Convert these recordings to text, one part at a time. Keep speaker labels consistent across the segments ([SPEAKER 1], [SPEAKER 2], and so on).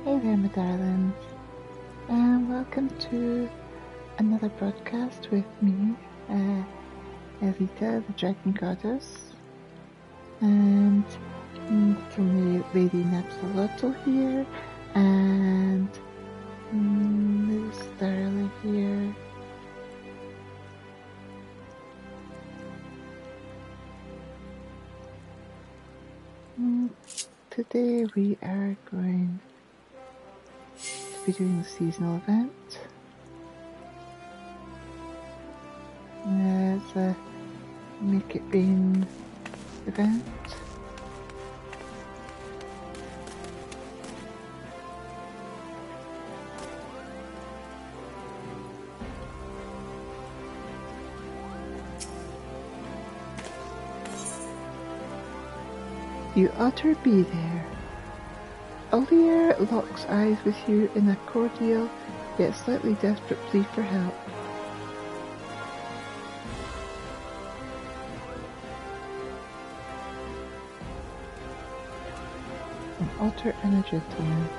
[SPEAKER 1] Hey there, my darlings, and welcome to another broadcast with me, Elita, the Dragon Goddess, and little Lady Napsalotl here, and Miss Darla here. Today we are going to be doing the seasonal event. It's a Make It Rain event. You utter be there. Alira locks eyes with you in a cordial yet slightly desperate plea for help. An otter and a gentleman.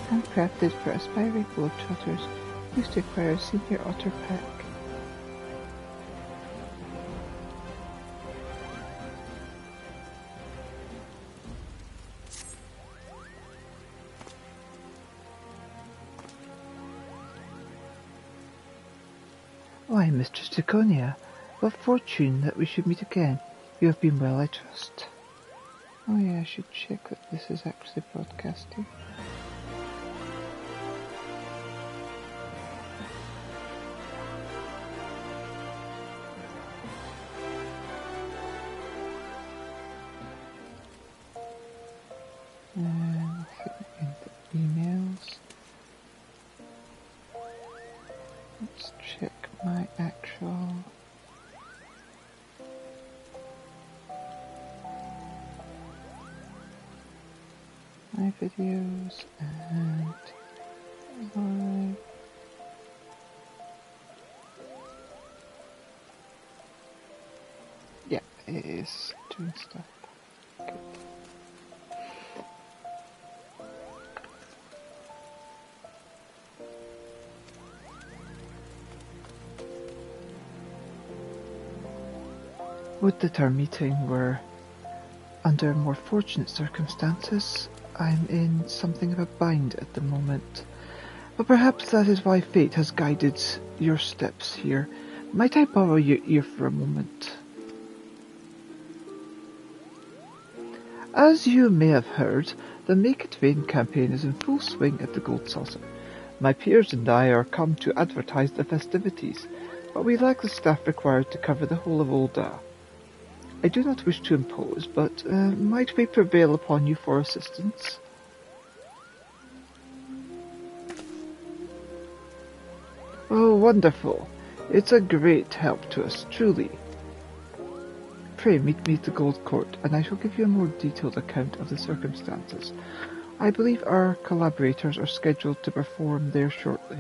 [SPEAKER 1] Handcrafted for aspiring globetrotters, used to acquire a senior otter pack. Why, Mistress Draconia, what fortune that we should meet again. You have been well, I trust. Oh yeah, I should check that this is actually broadcasting. And in the emails. Let's check my actual videos and my yeah, it is doing stuff. Good. Would that our meeting were under more fortunate circumstances. I'm in something of a bind at the moment, but perhaps that is why fate has guided your steps here. Might I borrow your ear for a moment? As you may have heard, the Make It Rain campaign is in full swing at the Gold Saucer. My peers and I are come to advertise the festivities, but we lack the staff required to cover the whole of Olda. I do not wish to impose, but might we prevail upon you for assistance? Oh, wonderful. It's a great help to us, truly. Pray meet me at the Gold Court, and I shall give you a more detailed account of the circumstances. I believe our collaborators are scheduled to perform there shortly.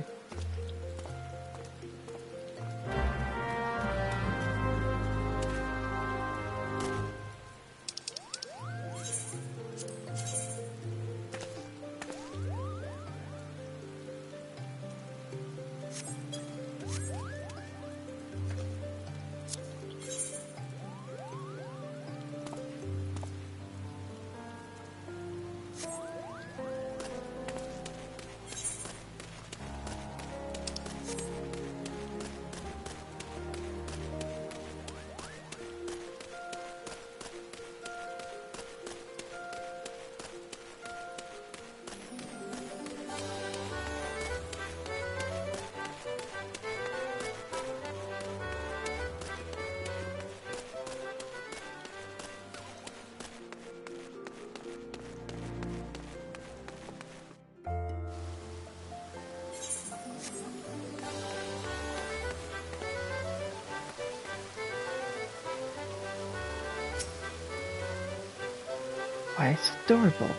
[SPEAKER 1] Why, it's adorable,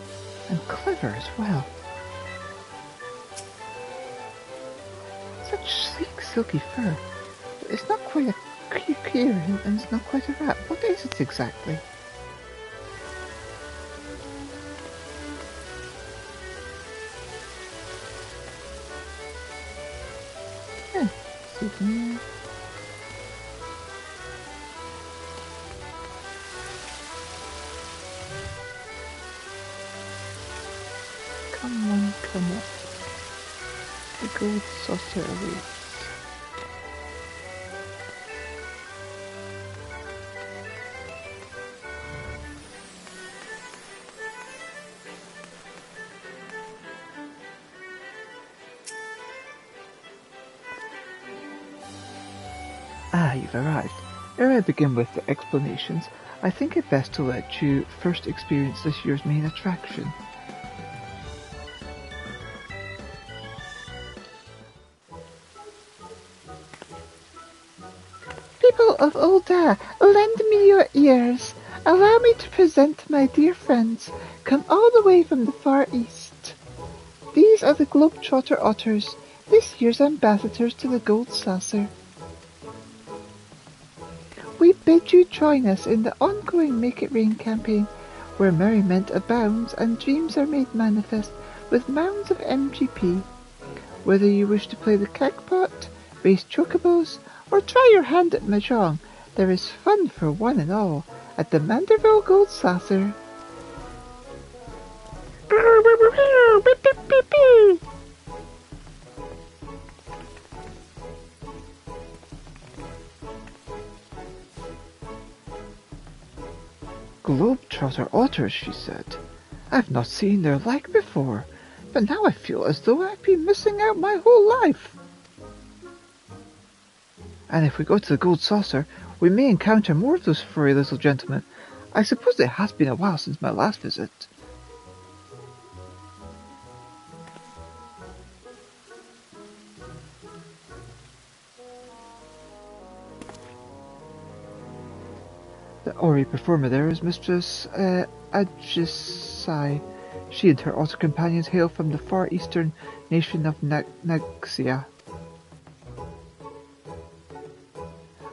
[SPEAKER 1] and clever as well. Such sleek, silky fur. It's not quite a queer and it's not quite a rat. What is it exactly? Souvenir. Come on, come up. The gold saucer awaits. Ah, you've arrived. Ere I begin with the explanations, I think it best to let you first experience this year's main attraction. People of Ulda, lend me your ears. Allow me to present my dear friends, come all the way from the far east. These are the Globetrotter Otters, this year's ambassadors to the Gold Saucer. We bid you join us in the ongoing Make It Rain campaign, where merriment abounds and dreams are made manifest with mounds of MGP. Whether you wish to play the Cagpot, race chocobos, or try your hand at Mahjong, there is fun for one and all at the Manderville Gold Saucer. Globetrotter otters, she said. I've not seen their like before, but now I feel as though I've been missing out my whole life. And if we go to the Gold Saucer, we may encounter more of those furry little gentlemen. I suppose it has been a while since my last visit. The Ori performer there is Mistress Ajisai. She and her otter companions hail from the far eastern nation of Naxia.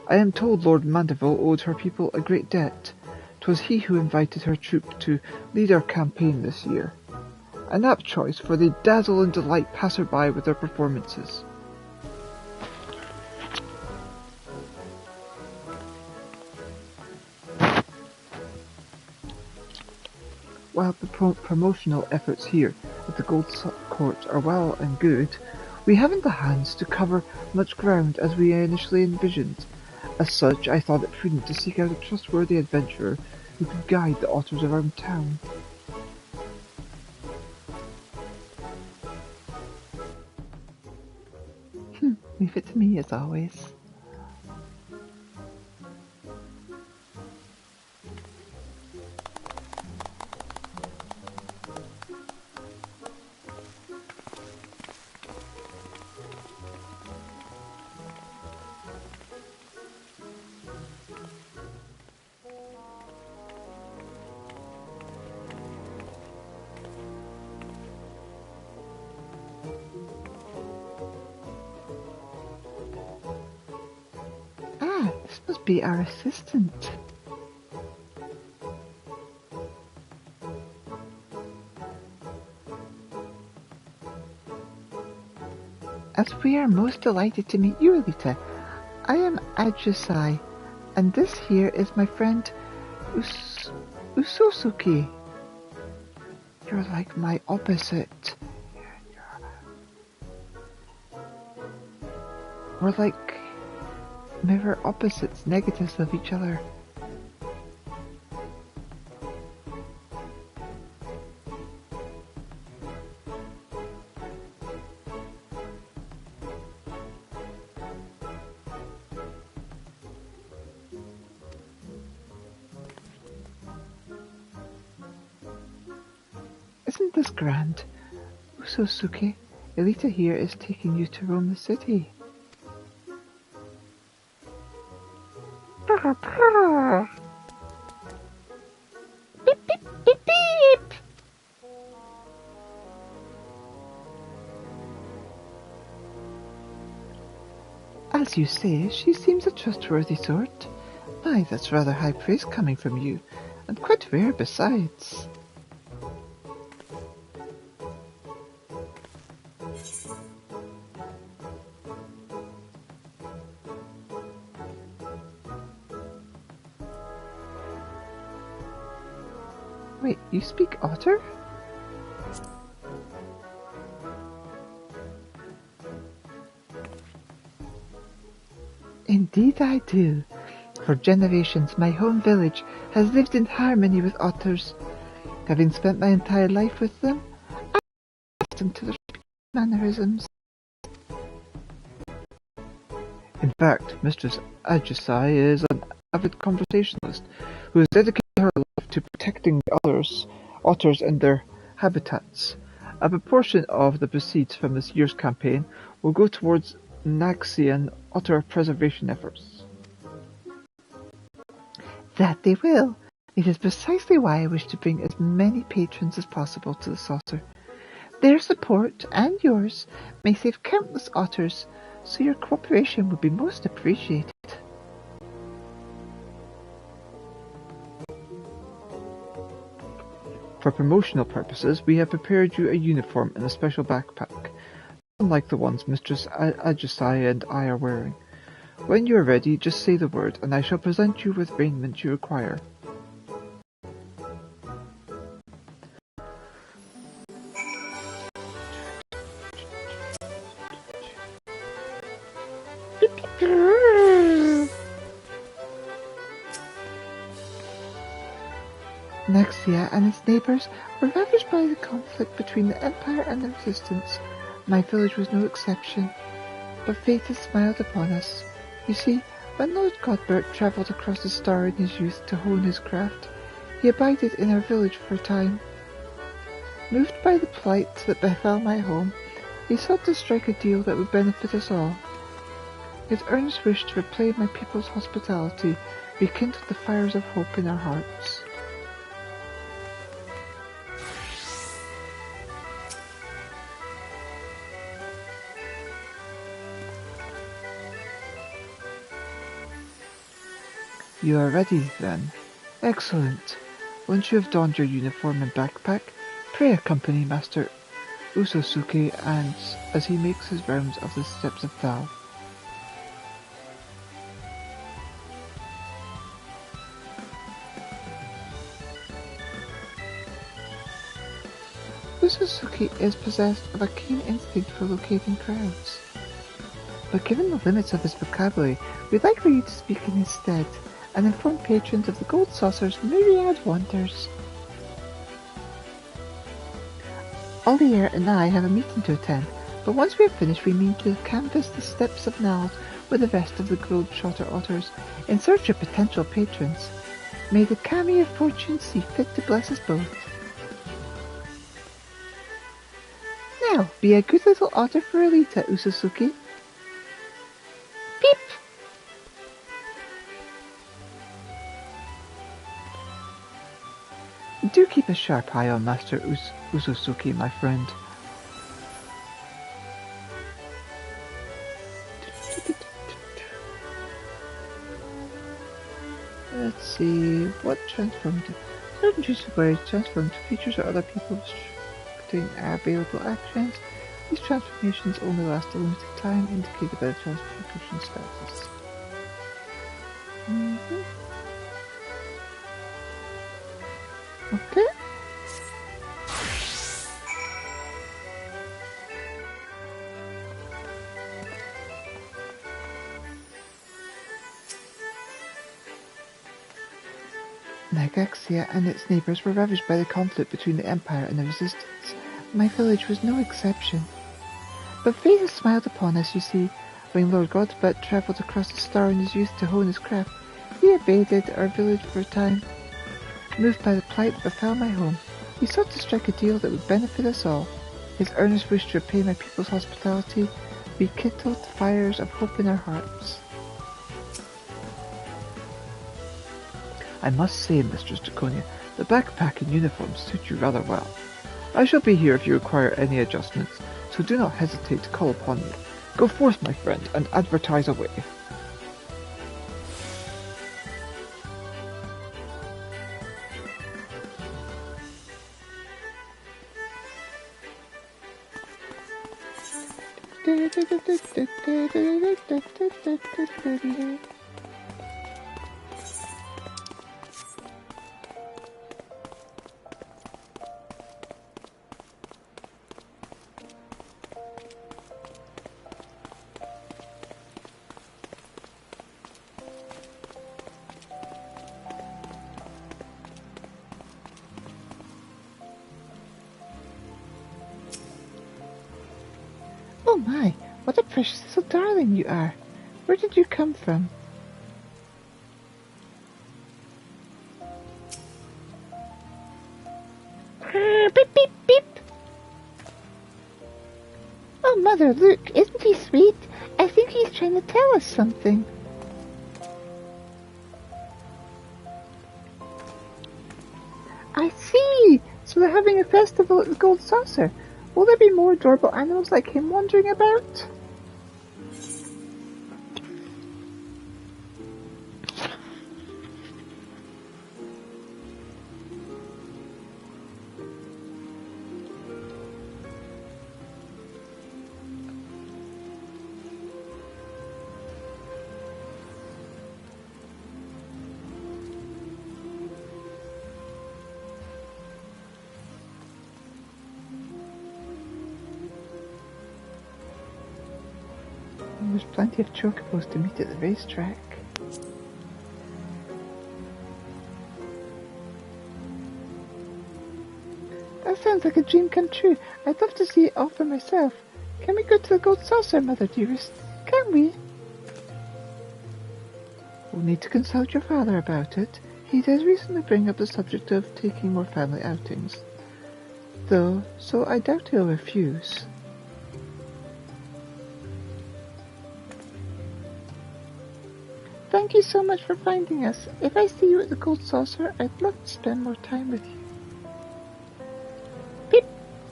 [SPEAKER 1] I am told Lord Mandeville owed her people a great debt. 'Twas he who invited her troop to lead our campaign this year. An apt choice, for they dazzle and delight passer-by with their performances. While the promotional efforts here at the Gold Court are well and good, we haven't the hands to cover much ground as we initially envisioned. As such, I thought it prudent to seek out a trustworthy adventurer who could guide the otters around town. Leave it to me as always. This must be our assistant. As we are most delighted to meet you, Elita. I am Ajisai, and this here is my friend Usosuke. You're like my opposite. We're like mirror opposites, negatives of each other. Isn't this grand? Usosuke, Elita here is taking you to roam the city. Beep, beep, beep, beep. As As you say, she seems a trustworthy sort. My, that's rather high praise coming from you, and quite rare besides. Wait, you speak Otter? Indeed I do. For generations my home village has lived in harmony with otters. Having spent my entire life with them, I'm accustomed to their mannerisms. In fact, Mistress Ajusai is an avid conversationalist who has dedicated her life to protecting the otters and their habitats. A proportion of the proceeds from this year's campaign will go towards Naxian otter preservation efforts. That they will. It is precisely why I wish to bring as many patrons as possible to the saucer. Their support, and yours, may save countless otters, so your cooperation would be most appreciated. For promotional purposes, we have prepared you a uniform and a special backpack, unlike the ones Mistress Ajusai and I are wearing. When you are ready, just say the word, and I shall present you with raiment you require. Naxia and its neighbours were ravaged by the conflict between the Empire and the Resistance. My village was no exception. But fate has smiled upon us. You see, when Lord Godbert travelled across the star in his youth to hone his craft, he abided in our village for a time. Moved by the plight that befell my home, he sought to strike a deal that would benefit us all. His earnest wish to repay my people's hospitality rekindled the fires of hope in our hearts. You are ready, then. Excellent. Once you have donned your uniform and backpack, pray accompany Master Usosuke as he makes his rounds of the steps of Thal. Usosuke is possessed of a keen instinct for locating crowds. But given the limits of his vocabulary, we'd like for you to speak in his stead, and inform patrons of the Gold Saucer's myriad wonders. Olier and I have a meeting to attend, but once we have finished we mean to canvass the steps of Nald with the rest of the Globetrotter otters in search of potential patrons. May the Kami of Fortune see fit to bless us both. Now, be a good little otter for Elita, Usosuke. Peep! Do keep a sharp eye on Master Usosuke, my friend. Let's see, what transformed? Certain juices were transformed to features or other people's contain available actions. These transformations only last a limited time, indicated by the transformation status. Okay. Nagaxia and its neighbours were ravaged by the conflict between the Empire and the Resistance. My village was no exception. But fate has smiled upon us, you see. When Lord Godbert travelled across the star in his youth to hone his craft, he abated our village for a time. Moved by the plight that befell my home, he sought to strike a deal that would benefit us all. His earnest wish to repay my people's hospitality rekindled the fires of hope in our hearts. I must say, Mistress Draconia, the backpack and uniform suit you rather well. I shall be here if you require any adjustments, so do not hesitate to call upon me. Go forth, my friend, and advertise away. Oh my, what a precious little darling you are. Where did you come from? Beep, beep, beep. Oh, Mother, look, isn't he sweet? I think he's trying to tell us something. I see! So they're having a festival at the Gold Saucer. Will there be more adorable animals like him wandering about? There's plenty of chocobos to meet at the racetrack. That sounds like a dream come true. I'd love to see it all for myself. Can we go to the Gold Saucer, Mother dearest? Can we? We'll need to consult your father about it. He does recently bring up the subject of taking more family outings. Though, so I doubt he'll refuse. Thank you so much for finding us. If I see you at the Gold Saucer, I'd love to spend more time with you. Pip,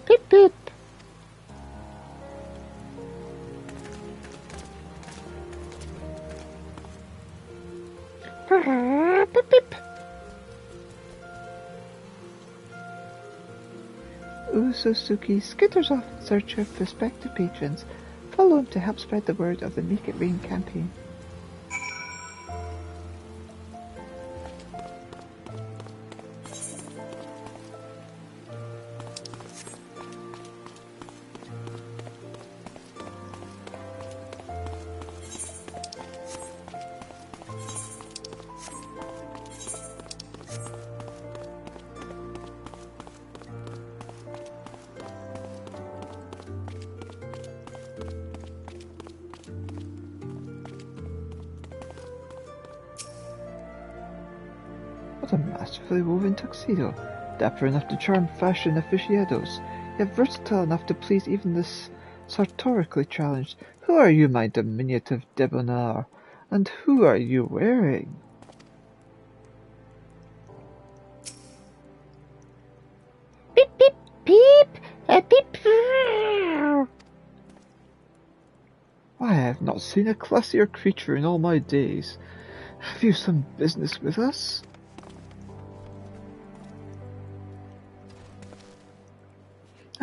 [SPEAKER 1] pip, pip. Pip, pip. Usosuke skitters off in search of prospective patrons. Follow him to help spread the word of the Make It Rain campaign. What a masterfully woven tuxedo, dapper enough to charm fashion aficionados, yet versatile enough to please even the sartorically challenged. Who are you, my diminutive debonair, and who are you wearing? Beep, beep, beep, beep. Why, I have not seen a classier creature in all my days. Have you some business with us?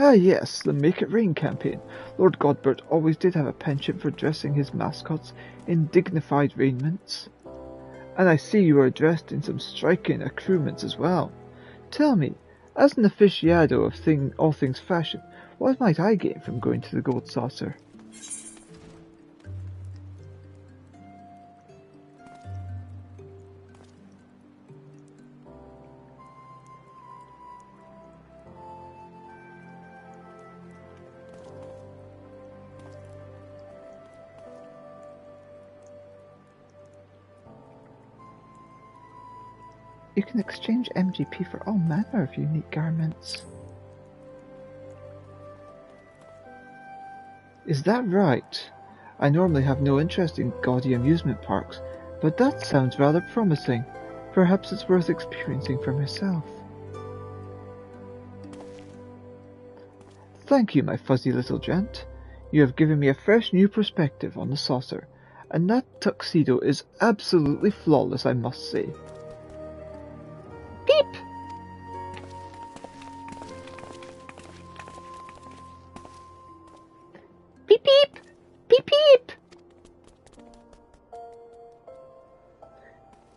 [SPEAKER 1] Ah yes, the Make It Rain campaign. Lord Godbert always did have a penchant for dressing his mascots in dignified raiments. And I see you are dressed in some striking accoutrements as well. Tell me, as an aficionado of all things fashion, what might I gain from going to the Gold Saucer? You can exchange MGP for all manner of unique garments. Is that right? I normally have no interest in gaudy amusement parks, but that sounds rather promising. Perhaps it's worth experiencing for myself. Thank you, my fuzzy little gent. You have given me a fresh new perspective on the saucer, and that tuxedo is absolutely flawless, I must say. Beep! Beep beep! Beep beep!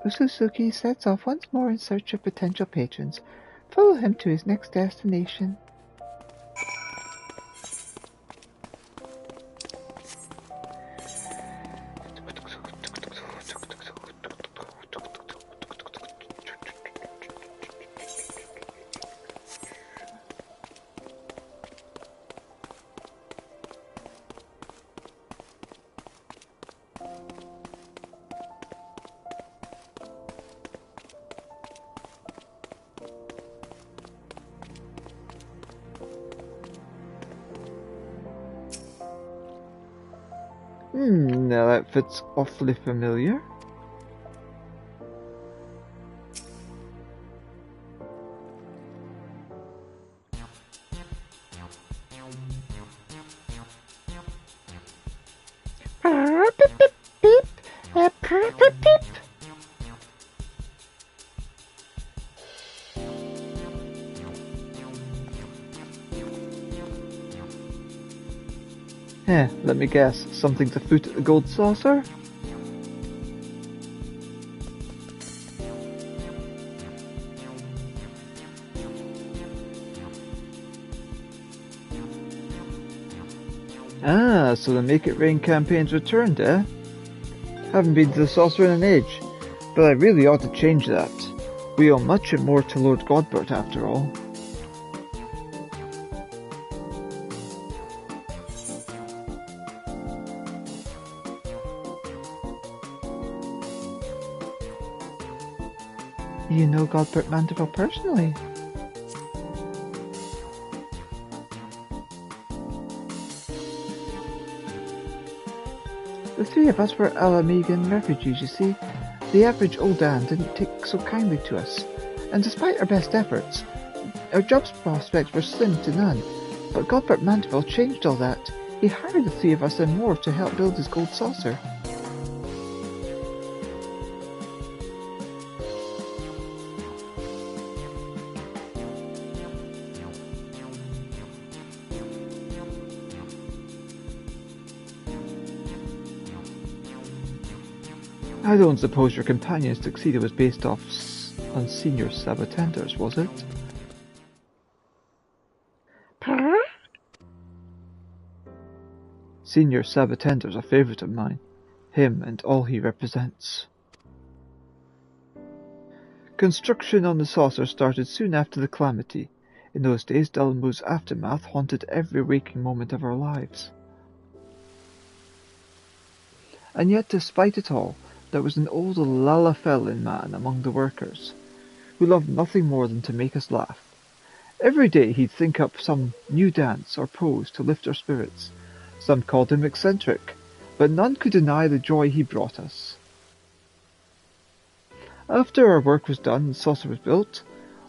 [SPEAKER 1] Ususuki sets off once more in search of potential patrons. Follow him to his next destination. Now that fits awfully familiar. Let me guess, something to foot at the gold saucer? Ah, so the Make It Rain campaign's returned, eh? Haven't been to the saucer in an age, but I really ought to change that. We owe much and more to Lord Godbert after all. You know Godbert Mandeville personally? The three of us were Alamegan refugees, you see. The average old Anne didn't take so kindly to us, and despite our best efforts, our job prospects were slim to none. But Godbert Mandeville changed all that. He hired the three of us and more to help build his gold saucer. I don't suppose your companion's tuxedo was based on senior sabotenders, was it? Senior Sabotender's a favourite of mine. Him and all he represents. Construction on the saucer started soon after the calamity. In those days, Delmu's aftermath haunted every waking moment of our lives. And yet, despite it all, there was an old Lalafellin man among the workers, who loved nothing more than to make us laugh. Every day he'd think up some new dance or pose to lift our spirits. Some called him eccentric, but none could deny the joy he brought us. After our work was done and the saucer was built,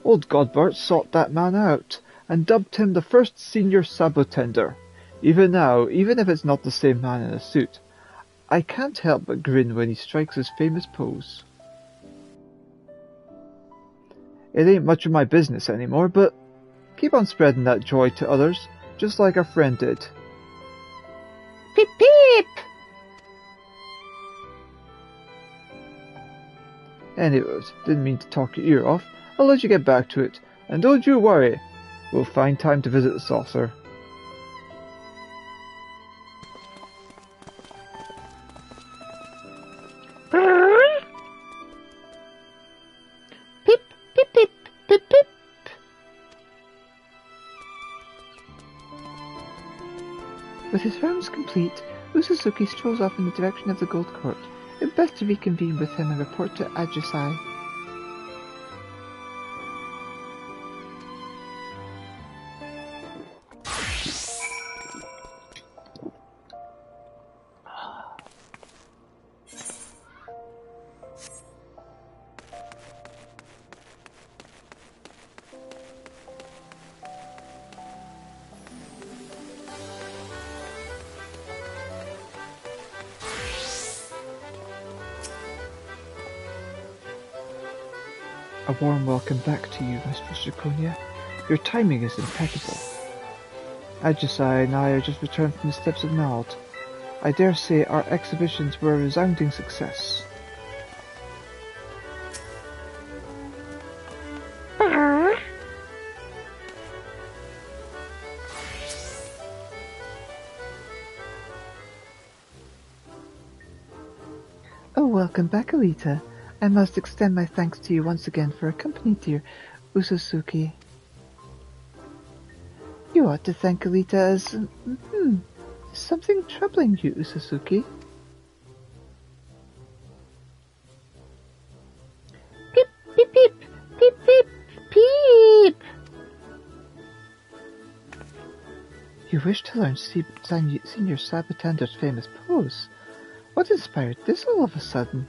[SPEAKER 1] old Godbert sought that man out, and dubbed him the first senior sabotender. Even now, even if it's not the same man in a suit, I can't help but grin when he strikes his famous pose. It ain't much of my business anymore, but keep on spreading that joy to others, just like our friend did. Peep peep! Anyways, didn't mean to talk your ear off. I'll let you get back to it, and don't you worry, we'll find time to visit the saucer. Peep, peep, peep, peep, peep. With his rounds complete, Ususuki strolls off in the direction of the Gold Court. It would best to reconvene with him and report to Ajusai. A warm welcome back to you, Mistress Draconia. Your timing is impeccable. Agisai and I are just returned from the steps of Nald. I dare say our exhibitions were a resounding success. Oh, welcome back, Elita. I must extend my thanks to you once again for accompanying dear Ususuki. You ought to thank Elita as... Is something troubling you, Ususuki? Peep, peep, peep, peep, peep, peep! You wish to learn Senior Sabotender's famous pose? What inspired this all of a sudden?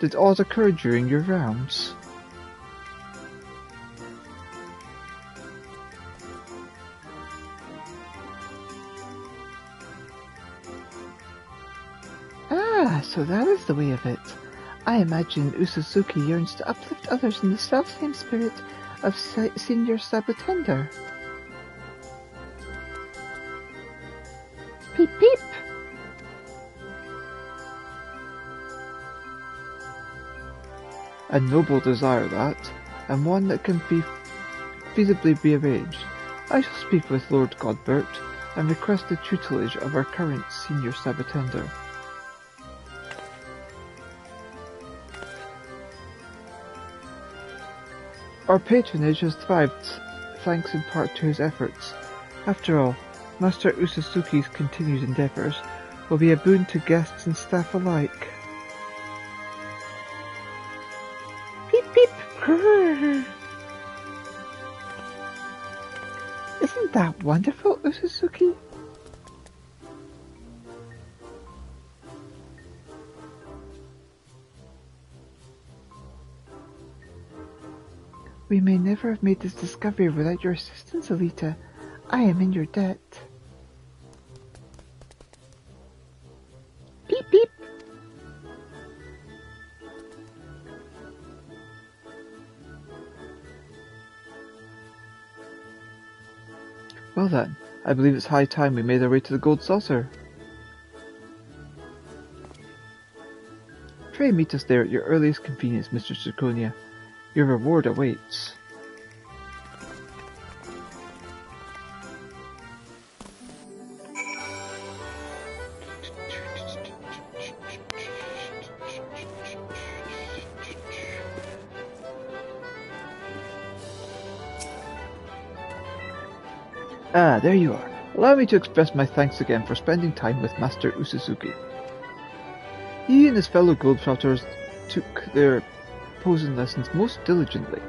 [SPEAKER 1] Did aught occur during your rounds? Ah, so that is the way of it. I imagine Ususuki yearns to uplift others in the self-same spirit of Senior Sabotender. Peep peep! A noble desire that, and one that can be feasibly be arranged. I shall speak with Lord Godbert and request the tutelage of our current Senior Sabotender. Our patronage has thrived thanks in part to his efforts. After all, Master Ususuki's continued endeavours will be a boon to guests and staff alike. Peep peep! Isn't that wonderful, Ususuki? We may never have made this discovery without your assistance, Elita. I am in your debt. Peep peep! Well then, I believe it's high time we made our way to the Gold Saucer. Pray meet us there at your earliest convenience, Mr. Draconia. Your reward awaits. Ah, there you are. Allow me to express my thanks again for spending time with Master Ususuki. He and his fellow Globetrotters took their posing lessons most diligently.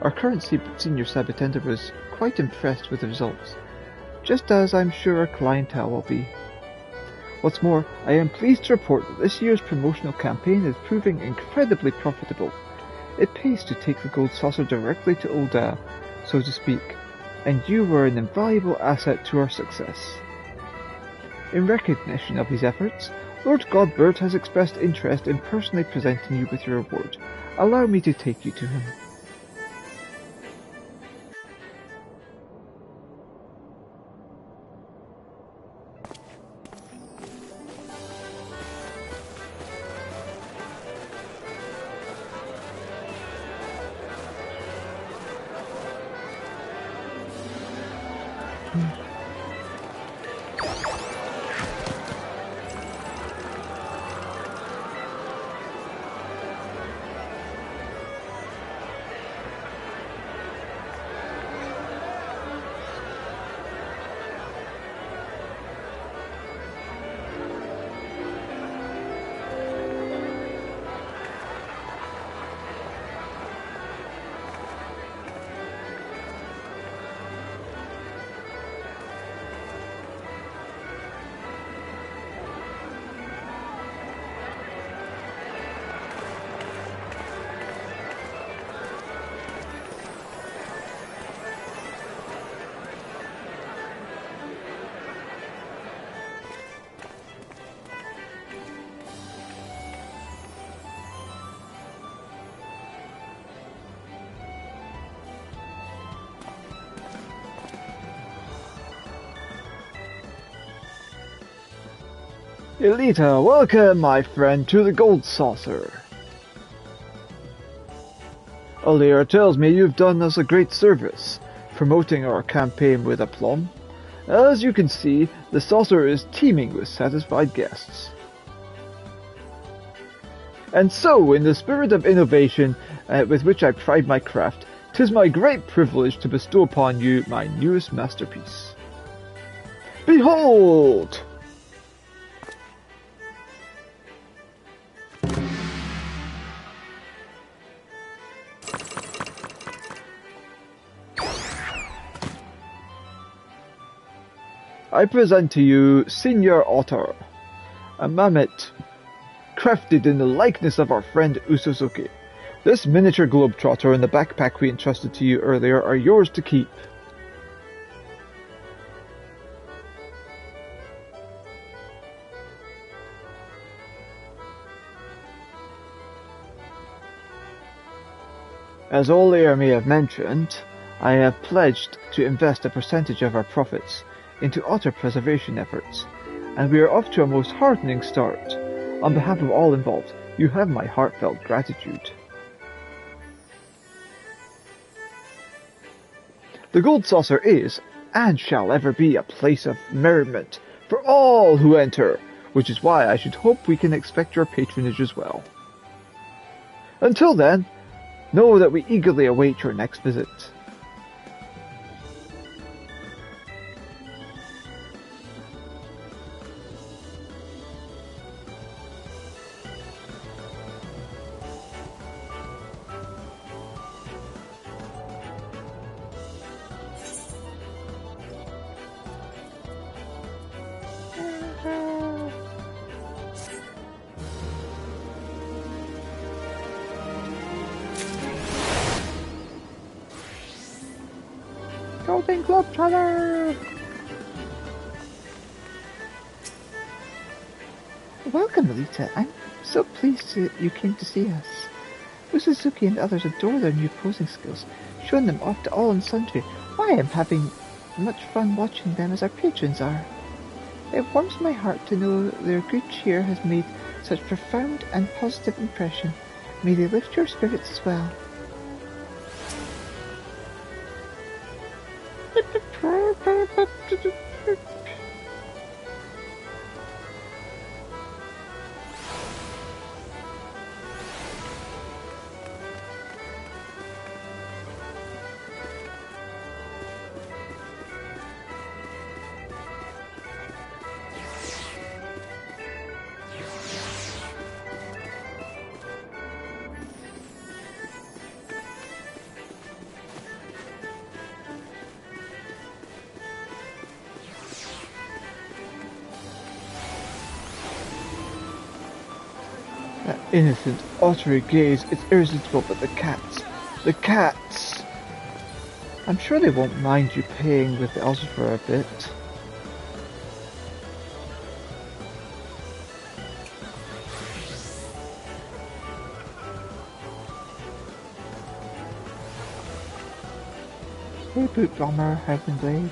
[SPEAKER 1] Our current Senior Sabotender was quite impressed with the results, just as I'm sure our clientele will be. What's more, I am pleased to report that this year's promotional campaign is proving incredibly profitable. It pays to take the Gold Saucer directly to Ul'dah, so to speak, and you were an invaluable asset to our success. In recognition of these efforts, Lord Godbert has expressed interest in personally presenting you with your award. Allow me to take you to him. Elita, welcome, my friend, to the Gold Saucer. Alira tells me you've done us a great service, promoting our campaign with aplomb. As you can see, the saucer is teeming with satisfied guests. And so, in the spirit of innovation with which I pride my craft, 'tis my great privilege to bestow upon you my newest masterpiece. Behold! I present to you Senior Otter, a mammoth crafted in the likeness of our friend Usuzuki. This miniature globetrotter and the backpack we entrusted to you earlier are yours to keep. As Olair may have mentioned, I have pledged to invest a percentage of our profits into otter preservation efforts, and we are off to a most heartening start. On behalf of all involved, you have my heartfelt gratitude. The Gold Saucer is, and shall ever be, a place of merriment for all who enter, which is why I should hope we can expect your patronage as well. Until then, know that we eagerly await your next visit. Golden Globetrotter! Welcome, Elita. I'm so pleased you came to see us. Usuzuki and others adore their new posing skills, showing them off to all and sundry. Why, I'm having much fun watching them as our patrons are. It warms my heart to know their good cheer has made such profound and positive impression. May they lift your spirits as well. That innocent, ottery gaze is irresistible, but the cats! I'm sure they won't mind you paying with the elves for a bit. Hey, Boot Bomber, Heaven Blade.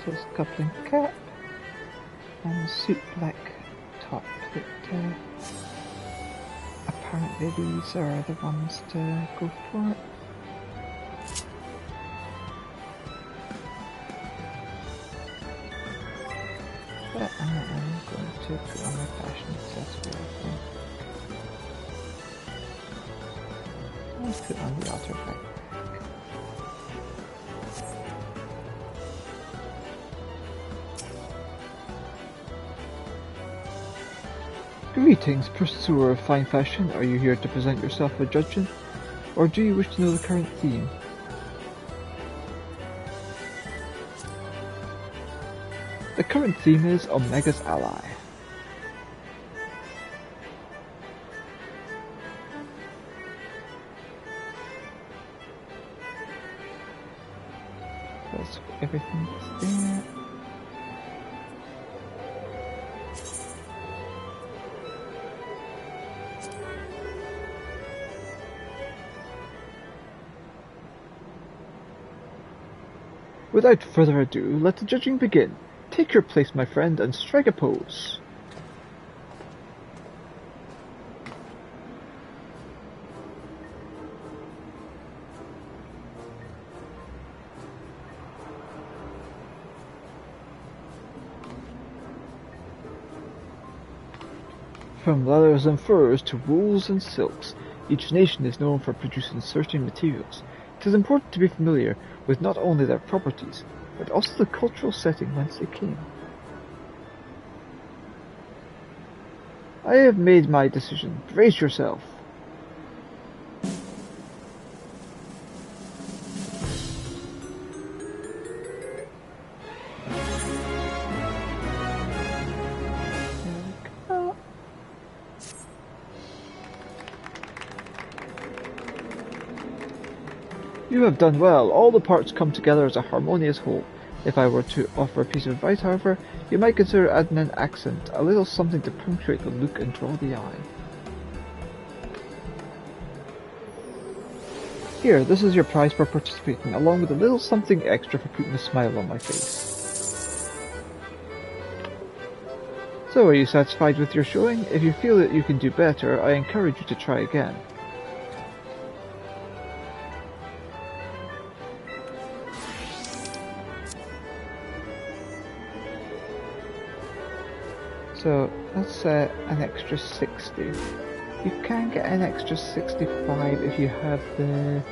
[SPEAKER 1] This coupling cap and the suit black top that apparently these are the ones to go for. But I am going to put on my fashion accessory, I think. I'll put on the otter backpack. Greetings, pursuer of fine fashion. Are you here to present yourself a judgment, or do you wish to know the current theme? The current theme is Omega's Ally. That's everything that's there. Without further ado, let the judging begin. Take your place, my friend, and strike a pose. From leathers and furs to wools and silks, each nation is known for producing certain materials. It is important to be familiar with not only their properties, but also the cultural setting whence they came. I have made my decision. Brace yourself. You have done well. All the parts come together as a harmonious whole. If I were to offer a piece of advice, however, you might consider adding an accent, a little something to punctuate the look and draw the eye. Here, this is your prize for participating, along with a little something extra for putting a smile on my face. So, are you satisfied with your showing? If you feel that you can do better, I encourage you to try again. So let's set an extra 60. You can get an extra 65 if you have the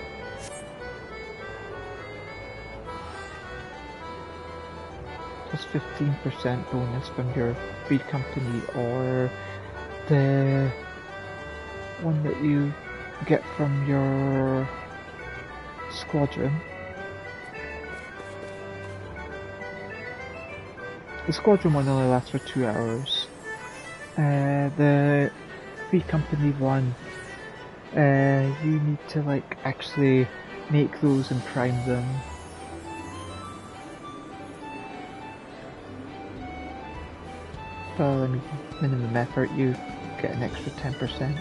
[SPEAKER 1] plus 15% bonus from your free company, or the one that you get from your squadron. The squadron one only lasts for 2 hours. The free company one, you need to like actually make those and prime them. Well, I mean, minimum effort, you get an extra 10%.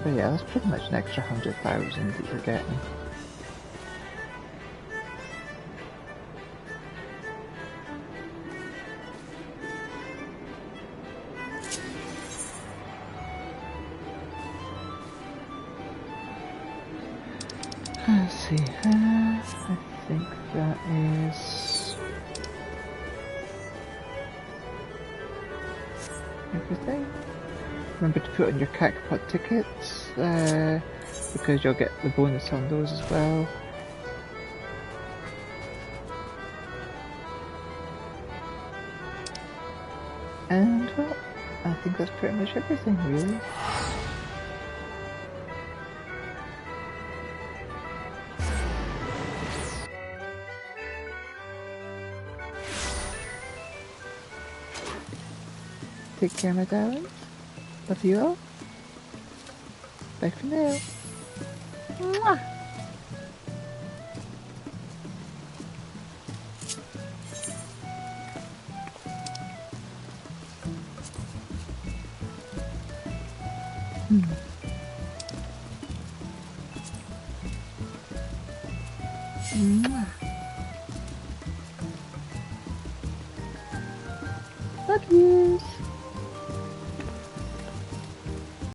[SPEAKER 1] But yeah, that's pretty much an extra 100,000 that you're getting. Let's see, I think that is everything. Remember to put on your Cacpot tickets, because you'll get the bonus on those as well. And well, I think that's pretty much everything really. Take care, my darlings. Love you all. Bye for now. Mwah! Mwah. Love yous.